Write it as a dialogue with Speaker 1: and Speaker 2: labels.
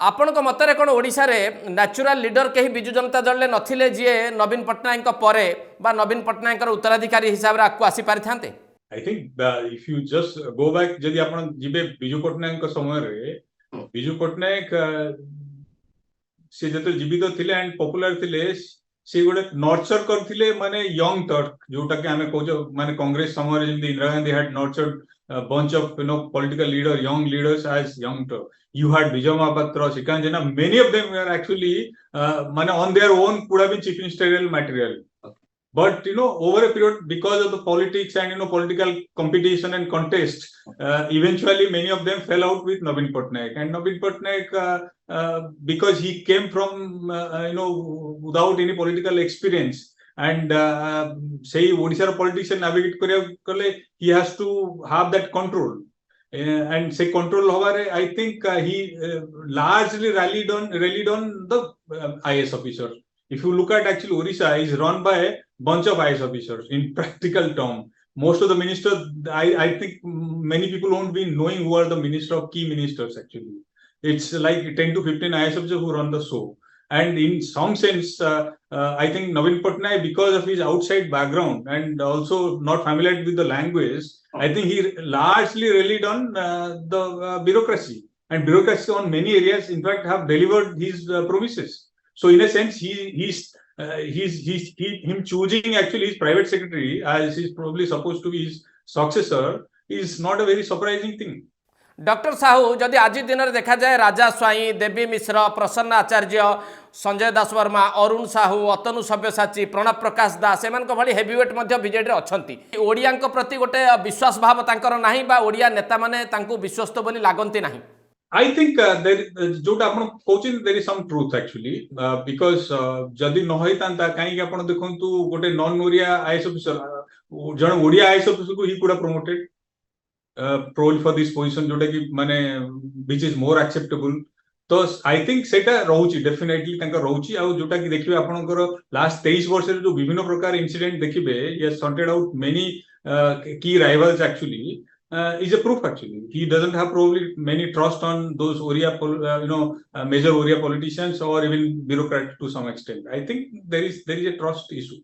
Speaker 1: आपण मतरे कौन ओडिशा रे नेचुरल लीडर कहीं विजु जनता दल नथिले जी नवीन पट्टनायक परे बा नवीन पट्टनायक उत्तराधिकारी हिसाब से आपको आसी पारि थांते?
Speaker 2: I think if you just go back जदि आपण जिबे बिजू पट्टनायक समय रे बिजू पट्टनायक से जते जीवित थिले एंड पॉपुलर थिले से गोटे नर्चर करथिले माने यंग टर्क जोटा कि हमें कहजो माने कांग्रेस समय रे जेंति Indira Gandhi had nurtured bunch of political leader young leaders as young turk. You had Vijay Mahapatra, Srikanth Jena, many of them were actually mane on their own could have been chief ministerial material. But over a period, because of the politics and political competition and contest, eventually many of them fell out with Navin Patnaik. And Navin Patnaik, because he came from without any political experience, and say Odisha politician navigate kare, he has to have that control. And say control hovare, I think he largely rallied on the IS officers. If you look at actually Odisha is run by a bunch of IS officers in practical term. Most of the ministers, I think many people won't be knowing who are the key ministers actually. It's like 10 to 15 IS officers who run the show. And in some sense, I think Navin Patnaik, because of his outside background and also not familiar with the language, I think he largely relied on the bureaucracy. And bureaucracy on many areas, in fact, have delivered his promises. So in a sense, him choosing actually his private secretary as he's probably supposed to be his successor is not a very surprising thing.
Speaker 1: Doctor Sahu जदि आज दिन में देखा जाए राजा स्वाई, देवी मिश्र, प्रसन्न आचार्य, संजय दास वर्मा, अरुण साहू, अतनु सब्यसाची, प्रणब प्रकाश दास M भली heavyweight BJD अच्छा ओडिया प्रति गोटे विश्वास भाव तांकर नाही बा ओडिया नेता माने तांको विश्वस्त बोली लागंती नाही.
Speaker 2: I think जोटा आपण coaching there is some truth actually because जदि न होइतांता काई आपण देखंतु गोटे नॉन ओडिया आईएएस ऑफिसर जण ओडिया आईएएस ऑफिसर को ही कुडा promoted probably for this position जोटा कि माने which is more acceptable. तो आई थिंक सेटा रहउची डेफिनेटली तांका रहउची आ जोटा कि देखिबे आपनकर लास्ट 23 वर्ष रे जो विभिन्न प्रकार इंसिडेंट देखिबे ये सॉर्टेड आउट मेनी की rivals actually is a proof actually. He doesn't have probably many trust on those major Oriya politicians or even bureaucrats to some extent. I think there is a trust issue.